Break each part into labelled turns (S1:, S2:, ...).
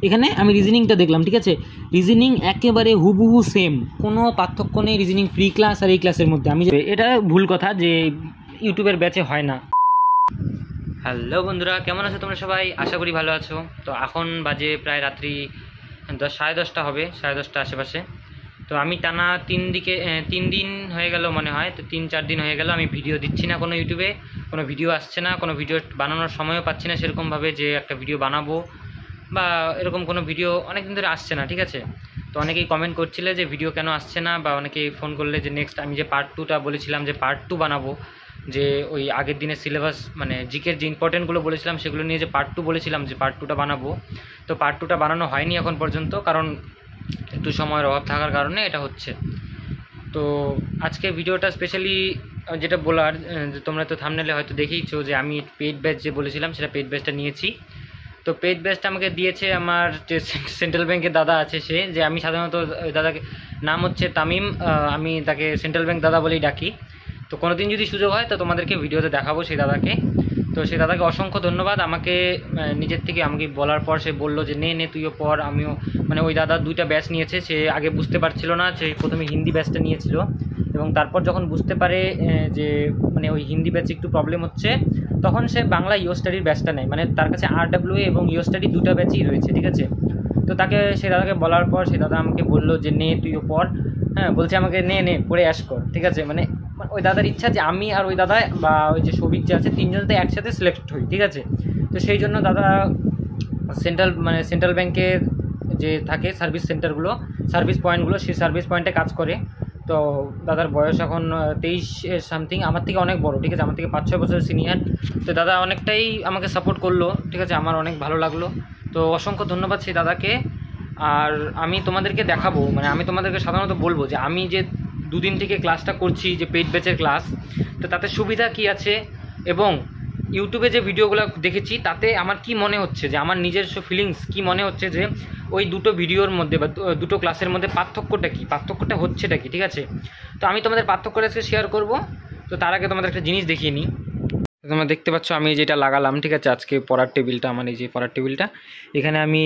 S1: এখানে আমি রিজনিংটা দেখলাম, ঠিক আছে, রিজনিং একেবারে হুবহু সেম, কোনো পার্থক্য নেই রিজনিং প্রি ক্লাস আর এই ক্লাসের মধ্যে। আমি এটা ভুল কথা যে ইউটিউবের ব্যাচে হয় না। হ্যালো বন্ধুরা, কেমন আছো তোমরা সবাই? আশা করি ভালো আছো। তো এখন বাজে প্রায় রাত্রি 10:30 হবে, 10:30 আশেপাশে। তো আমি টানা 3 দিন হয়ে গেল মনে হয়, তো 3-4 দিন হয়ে গেল আমি ভিডিও দিচ্ছি না, কোনো ইউটিউবে কোনো ভিডিও আসছে না, কোনো ভিডিও বানানোর সময়ও পাচ্ছি না সেরকমভাবে যে একটা ভিডিও বানাবো বা এরকম কোনো ভিডিও অনেক দিন ধরে আসছে না, ঠিক আছে। তো অনেকেই কমেন্ট করছিলে যে ভিডিও কেন আসছে না, বা অনেকেই ফোন করলে যে নেক্সট আমি যে পার্ট 2টা বলেছিলাম যে পার্ট 2 বানাবো, যে ওই আগের দিনের সিলেবাস মানে জিকের যে ইম্পর্টেন্টগুলো বলেছিলাম সেগুলো নিয়ে যে পার্ট 2 বলেছিলাম যে পার্ট 2টা বানাবো। তো পার্ট 2টা বানানো হয়নি এখন পর্যন্ত, কারণ একটু সময়ের অভাব থাকার কারণে এটা হচ্ছে। তো আজকে ভিডিওটা স্পেশালি যেটা বলার, তোমরা তো থাম্বনেলে হয়তো দেখেইছো যে আমি পেইড ব্যাচ যে বলেছিলাম সেটা পেইড ব্যাচটা নিয়েছি। তো পেইড ব্যাচটা আমাকে দিয়েছে আমার যে সেন্ট্রাল ব্যাংকের দাদা আছে, সে যে আমি সাধারণত দাদাকে নাম হচ্ছে তামিম, আমি তাকে সেন্ট্রাল ব্যাংক দাদা বলেই ডাকি। তো কোনো দিন যদি সুযোগ হয় তো তোমাদেরকে ভিডিওতে দেখাবো সেই দাদাকে। তো সেই দাদাকে অসংখ্য ধন্যবাদ, আমাকে নিজের থেকে আমাকে বলার পর সে বললো যে নে তুইও পড়। আমিও মানে ওই দাদা 2টা ব্যাচ নিয়েছে, সে আগে বুঝতে পারছিল না, সে প্রথমে হিন্দি ব্যাচটা নিয়েছিল এবং তারপর যখন বুঝতে পারে যে মানে ওই হিন্দি ব্যাচে একটু প্রবলেম হচ্ছে, তখন সে বাংলা ইও স্টাডির ব্যাচটা নেয়। মানে তার কাছে RWA এবং ইও স্টাডি 2টা ব্যাচই রয়েছে, ঠিক আছে। তো তাকে সেই দাদাকে বলার পর সেই দাদা আমাকে বললো যে নে তুইও পড়, হ্যাঁ বলছে আমাকে নে পড়ে অ্যাশ কর, ঠিক আছে। মানে ওই দাদার ইচ্ছা যে আমি আর ওই দাদা বা ওই যে সবিক যে আছে 3জনতে একসাথে সিলেক্ট হই, ঠিক আছে। তো সেই জন্য দাদা সেন্ট্রাল ব্যাংকের যে থাকে সার্ভিস সেন্টারগুলো, সার্ভিস পয়েন্টগুলো, সেই সার্ভিস পয়েন্টে কাজ করে। তো দাদার বয়স এখন 23 সামথিং, আমার থেকে অনেক বড়, ঠিক আছে, আমার থেকে 5-6 বছর সিনিয়র। তো দাদা অনেকটাই আমাকে সাপোর্ট করলো, ঠিক আছে, আমার অনেক ভালো লাগলো। তো অসংখ্য ধন্যবাদ সেই দাদাকে। আর আমি তোমাদেরকে দেখাবো, মানে আমি তোমাদেরকে সাধারণত বলবো যে আমি যে 2 দিন থেকে ক্লাসটা করছি যে পেইড ব্যাচের ক্লাস, তো তাতে সুবিধা কি আছে এবং ইউটিউবে যে ভিডিওগুলো দেখেছি তাতে আমার কি মনে হচ্ছে, যে আমার নিজস্ব ফিলিংস কি মনে হচ্ছে যে ওই 2টো ভিডিওর মধ্যে বা 2টো ক্লাসের মধ্যে পার্থক্যটা হচ্ছেটা কি, ঠিক আছে। তো আমি তোমাদের পার্থক্যটা আজকে শেয়ার করব। তো তার আগে তোমাদের একটা জিনিস দেখিয়ে নিই। তোমরা দেখতে পাচ্ছ আমি যেটা লাগালাম, ঠিক আছে, আজকে পড়ার টেবিলটা, আমার এই যে পড়ার টেবিলটা, এখানে আমি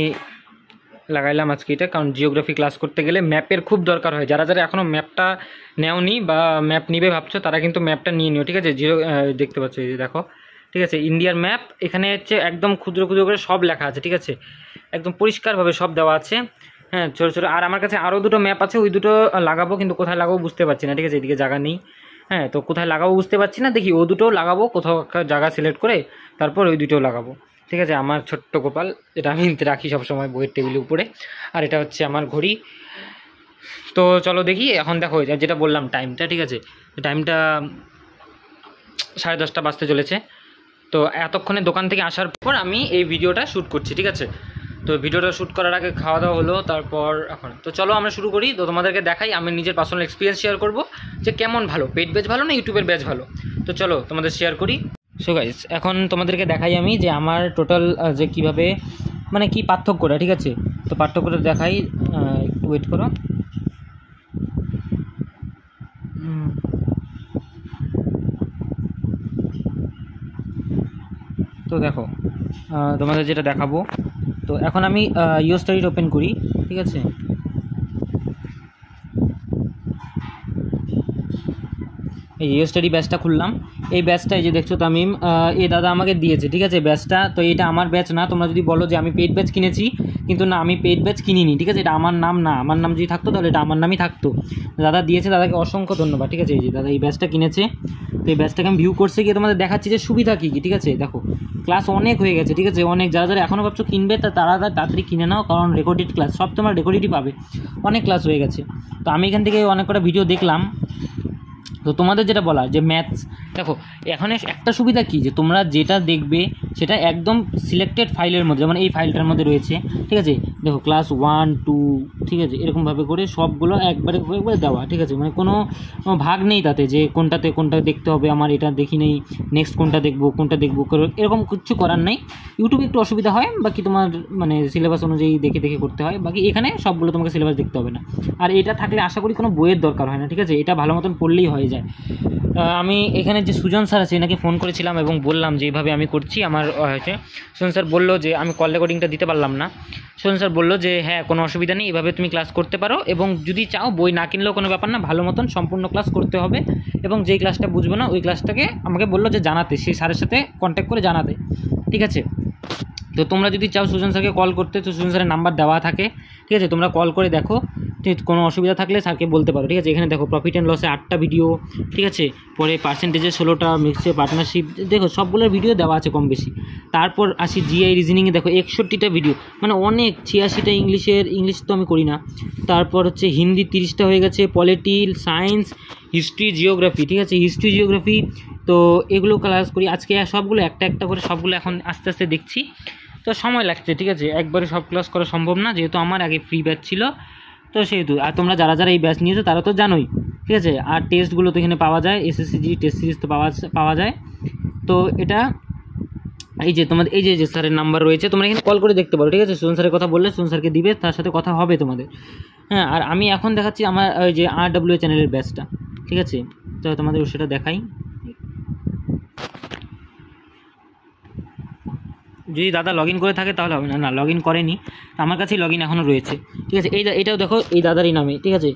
S1: লাগাইলাম আজকে এটা, কারণ জিওগ্রাফি ক্লাস করতে গেলে ম্যাপের খুব দরকার হয়। যারা এখনও ম্যাপটা নেওনি বা ম্যাপ নিবে ভাবছো তারা কিন্তু ম্যাপটা নিয়ে নিও, ঠিক আছে। দেখতে পাচ্ছ এই যে দেখো, ঠিক আছে, ইন্ডিয়ার ম্যাপ এখানে হচ্ছে একদম ক্ষুদ্র ক্ষুদ্র করে সব লেখা আছে, ঠিক আছে, একদম পরিষ্কারভাবে সব দেওয়া আছে, হ্যাঁ, ছোটো ছোটো। আর আমার কাছে আরও 2টো ম্যাপ আছে, ওই 2টো লাগাবো, কিন্তু কোথায় লাগাবো বুঝতে পারছি না, ঠিক আছে, এদিকে জায়গা নেই, হ্যাঁ। তো কোথায় লাগাবো বুঝতে পারছি না, দেখি ও 2টোও লাগাবো, কোথাও একটা জায়গা সিলেক্ট করে তারপর ওই 2টোও লাগাবো, ঠিক আছে। আমার ছোট্ট গোপাল, এটা আমি রাখি সবসময় বইয়ের টেবিলের উপরে। আর এটা হচ্ছে আমার ঘড়ি। তো চলো দেখি, এখন দেখো যেটা বললাম টাইমটা, ঠিক আছে, টাইমটা 10:30 বাজতে চলেছে। তো এতক্ষণে দোকান থেকে আসার পর আমি এই ভিডিওটা শ্যুট করছি, ঠিক আছে। তো ভিডিওটা শ্যুট করার আগে খাওয়া দাওয়া হলো, তারপর এখন তো চলো আমরা শুরু করি। তো তোমাদেরকে দেখাই, আমি নিজের পার্সোনাল এক্সপিরিয়েন্স শেয়ার করবো যে কেমন ভালো, পেইড ব্যাচ ভালো না ইউটিউবের ব্যাচ ভালো। তো চলো তোমাদের শেয়ার করি। সো গাইস, এখন তোমাদেরকে দেখাই আমি যে আমার টোটাল যে কীভাবে মানে কি পার্থক্যটা, ঠিক আছে। তো পার্থক্যটা দেখাই, একটু ওয়েট করো। তো দেখো তোমাদের যেটা দেখাবো, তো এখন আমি ইও স্টাডি ওপেন করি, ঠিক আছে। এই ইও স্টাডি ব্যাচটা খুললাম, এই ব্যাচটা এই যে দেখছো তামিম, এই দাদা আমাকে দিয়েছে, ঠিক আছে, ব্যাচটা। তো এটা আমার ব্যাচ না, তোমরা যদি বলো যে আমি পেইড ব্যাচ কিনেছি, কিন্তু না, আমি পেইড ব্যাচ কিনিনি, ঠিক আছে, এটা আমার নাম না, আমার নাম যদি থাকতো তাহলে এটা আমার নামই থাকতো। দাদা দিয়েছে, দাদাকে অসংখ্য ধন্যবাদ, ঠিক আছে। এই যে দাদা এই ব্যাচটা কিনেছে, তো এই ব্যাচটাকে আমি ভিউ করছে গিয়ে তোমাদের দেখাচ্ছি যে সুবিধা কী কী, ঠিক আছে। দেখো ক্লাস অনেক হয়ে গেছে, ঠিক আছে, অনেক। যারা এখনও ভাবছো কিনবে তারা তাড়াতাড়ি কিনে নাও, কারণ রেকর্ডেড ক্লাস সব তোমরা রেকর্ডেডই পাবে, অনেক ক্লাস হয়ে গেছে। তো আমি এখান থেকে অনেক কটা ভিডিও দেখলাম। তো তোমাদের যেটা বলা যে ম্যাথস, দেখো এখানে একটা সুবিধা কি, যে তোমরা যেটা দেখবে সেটা একদম সিলেক্টেড ফাইলের মধ্যে, যেমন এই ফাইলটার মধ্যে রয়েছে, ঠিক আছে। দেখো ক্লাস 1, 2, ঠিক আছে, এরকমভাবে করে সবগুলো একবারে দেওয়া, ঠিক আছে। মানে কোনো ভাগ নেই তাতে যে কোনটা দেখতে হবে, আমার এটা দেখি নেই, নেক্সট কোনটা দেখবো এরকম কিছু করার নেই। ইউটিউবে একটু অসুবিধা হয়, বাকি তোমার মানে সিলেবাস অনুযায়ী দেখে করতে হয়, বাকি এখানে সবগুলো তোমাকে সিলেবাস দেখতে হবে না। আর এটা থাকলে আশা করি কোনো বইয়ের দরকার হয় না, ঠিক আছে, এটা ভালো মতন পড়লেই হয়ে যায়। আমি এখানে যে সুজন স্যার আছে এনাকে ফোন করেছিলাম এবং বললাম যে এইভাবে আমি করছি, আমার হয়েছে। সুজন স্যার বললো যে আমি কল রেকর্ডিংটা দিতে পারলাম না। সুজন স্যার স্যার বললো যে হ্যাঁ কোনো অসুবিধা নেই, এভাবে তুমি ক্লাস করতে পারো, এবং যদি চাও বই না কিনলেও কোনো ব্যাপার না, ভালো মতন সম্পূর্ণ ক্লাস করতে হবে, এবং যেই ক্লাসটা বুঝবো না ওই ক্লাসটাকে আমাকে বললো যে জানাতে, সেই স্যারের সাথে কন্ট্যাক্ট করে জানাতে, ঠিক আছে। তো তোমরা যদি চাও সুজন স্যারকে কল করতে, তো সুজন স্যারের নাম্বার দেওয়া থাকে, ঠিক আছে, তোমরা কল করে দেখো, কোনো অসুবিধা থাকলে স্যারকে বলতে পারো, ঠিক আছে। এখানে দেখো প্রফিট অ্যান্ড লসে 8টা ভিডিও, ঠিক আছে, পরে পার্সেন্টেজে 16টা, মিক্সে পার্টনারশিপ, দেখো সবগুলোর ভিডিও দেওয়া আছে কম বেশি। তারপর আসি জিআই রিজনিংয়ে, দেখো 61টা ভিডিও, মানে অনেক, 86টা ইংলিশ তো আমি করি না। তারপর হচ্ছে হিন্দি 30টা হয়ে গেছে, পলিটিক্যাল সায়েন্স, হিস্ট্রি, জিওগ্রাফি, ঠিক আছে, হিস্ট্রি জিওগ্রাফি, তো এগুলো ক্লাস করি আজকে সবগুলো একটা একটা করে, সবগুলো এখন আস্তে আস্তে দেখছি, তো সময় লাগছে, ঠিক আছে, একবারে সব ক্লাস করা সম্ভব না, যেহেতু আমার আগে ফ্রি ব্যাচ ছিল, তো সেহেতু। আর তোমরা যারা যারা এই ব্যাচ নিয়েছো তারা তো জানোই, ঠিক আছে। আর টেস্টগুলো তো এখানে পাওয়া যায়, এসএসসিজি টেস্ট সিরিজ তো পাওয়া যায়। তো এটা এই যে তোমাদের এই যে স্যারের নাম্বার রয়েছে, তোমরা এখানে কল করে দেখতে পারো, ঠিক আছে। সুজন স্যারের কথা বললে সুজন স্যারকে দিবে, তার সাথে কথা হবে তোমাদের, হ্যাঁ। আর আমি এখন দেখাচ্ছি আমার ওই যে RWA চ্যানেলের ব্যাচটা, ঠিক আছে, তো তোমাদের সেটা দেখাই। যদি দাদা লগ ইন করে থাকে তাহলে হবে না, না লগ ইন করেনি, আমার কাছেই লগ ইন এখনও রয়েছে, ঠিক আছে। এইটাও দেখো এই দাদারই নামে, ঠিক আছে।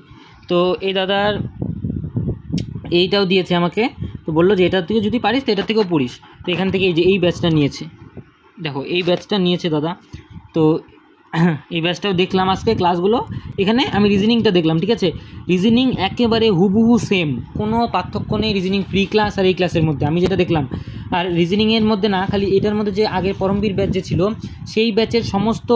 S1: তো এই দাদার এইটাও দিয়েছে আমাকে, তো বললো যে এটার থেকে যদি পারিস তো এটার থেকেও পড়িস, তো এখান থেকে এই যে এই ব্যাচটা নিয়েছে, দেখো এই ব্যাচটা নিয়েছে দাদা। তো এই ব্যাচটাও দেখলাম আজকে ক্লাসগুলো, এখানে আমি রিজনিংটা দেখলাম, ঠিক আছে। রিজনিং একেবারে হুবহু সেম, কোনো পার্থক্য নেই রিজনিং প্রি ক্লাস আর এই ক্লাসের মধ্যে, আমি যেটা দেখলাম। আর রিজনিংয়ের মধ্যে না, খালি এটার মধ্যে যে আগের পরমবীর ব্যাচ যে ছিল, সেই ব্যাচের সমস্ত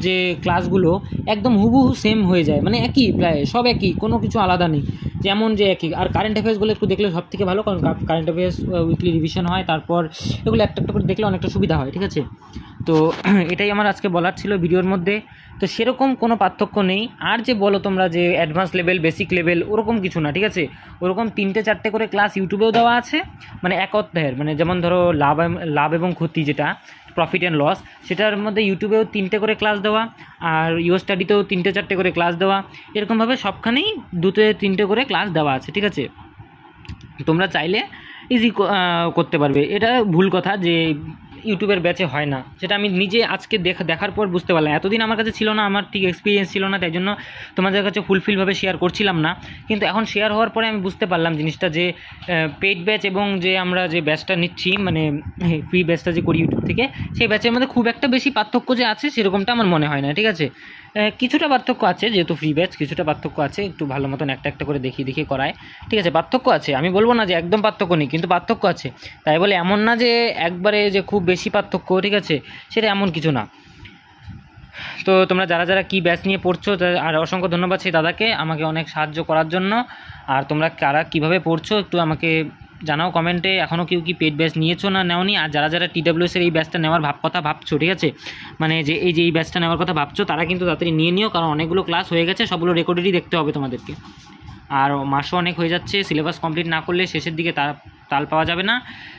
S1: যে ক্লাসগুলো একদম হুবহু সেম হয়ে যায়, মানে একই, প্রায় সব একই, কোনো কিছু আলাদা নেই, যেমন যে একই। আর কারেন্ট অ্যাফেয়ার্সগুলো একটু দেখলে সব থেকে ভালো, কারণ কারেন্ট অ্যাফেয়ার্স উইকলি রিভিশন হয়, তারপর এগুলো একটা একটা করে দেখলে অনেকটা সুবিধা হয়, ঠিক আছে। তো এটাই আমার আজকে বলার ছিল ভিডিওর মধ্যে। তো সেরকম কোনো পার্থক্য নেই। আর যে বলো তোমরা যে অ্যাডভান্স লেভেল, বেসিক লেভেল, ওরকম কিছু না, ঠিক আছে। ওরকম 3-4টে করে ক্লাস ইউটিউবেও দেওয়া আছে, মানে এক অধ্যায়ের, মানে যেমন ধরো লাভ এবং ক্ষতি, যেটা প্রফিট অ্যান্ড লস, সেটার মধ্যে ইউটিউবেও 3টে করে ক্লাস দেওয়া, আর ইউ স্টাডিতেও 3-4টে করে ক্লাস দেওয়া, এরকমভাবে সবখানেই 2-3টে করে ক্লাস দেওয়া আছে, ঠিক আছে। তোমরা চাইলে ইজি করতে পারবে। এটা ভুল কথা যে ইউটিউবের ব্যাচে হয় না, সেটা আমি নিজে আজকে দেখার পর বুঝতে পারলাম। এতদিন আমার কাছে ছিল না, আমার ঠিক এক্সপিরিয়েন্স ছিল না, তাই জন্য তোমাদের কাছে ফুলফিলভাবে শেয়ার করছিলাম না। কিন্তু এখন শেয়ার হওয়ার পরে আমি বুঝতে পারলাম জিনিসটা, যে পেইড ব্যাচ এবং যে আমরা যে ব্যাচটা নিচ্ছি, মানে ফ্রি ব্যাচটা যে করি ইউটিউব থেকে, সেই ব্যাচের মধ্যে খুব একটা বেশি পার্থক্য যে আছে সেরকমটা আমার মনে হয় না, ঠিক আছে। কিছুটা পার্থক্য আছে, যেহেতু ফ্রি ব্যাচ, কিছুটা পার্থক্য আছে, একটু ভালো মতন একটা একটা করে দেখিয়ে করায়, ঠিক আছে। পার্থক্য আছে, আমি বলবো না যে একদম পার্থক্য নেই, কিন্তু পার্থক্য আছে। তাই বলে এমন না যে একবারে যে খুব বেশি পার্থক্য, ঠিক আছে, সেটা এমন কিছু না। তো তোমরা যারা যারা কি ব্যাচ নিয়ে পড়ছো, আর অসংখ্য ধন্যবাদ সেই দাদাকে আমাকে অনেক সাহায্য করার জন্য। আর তোমরা কারা কীভাবে পড়ছো একটু আমাকে জানাও কমেন্টে, এখনও কেউ কি পেড ব্যাচ নিয়েছো না নেওনি। আর যারা যারা TWS-এর এই ব্যাচটা নেওয়ার কথা ভাবছো, ঠিক আছে, মানে যে এই ব্যাচটা নেওয়ার কথা ভাবছো, তারা কিন্তু তাড়াতাড়ি নিয়ে নিও, কারণ অনেকগুলো ক্লাস হয়ে গেছে, সবগুলো রেকর্ডেডই দেখতে হবে তোমাদেরকে। আর মাসও অনেক হয়ে যাচ্ছে, সিলেবাস কমপ্লিট না করলে শেষের দিকে তাল পাওয়া যাবে না,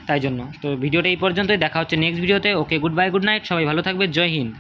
S1: তাই জন্য। তো ভিডিওটা এই পর্যন্তই, দেখা হচ্ছে নেক্সট ভিডিওতে। ওকে, গুড বাই, গুড নাইট, সবাই ভালো থাকবে, জয় হিন্দ।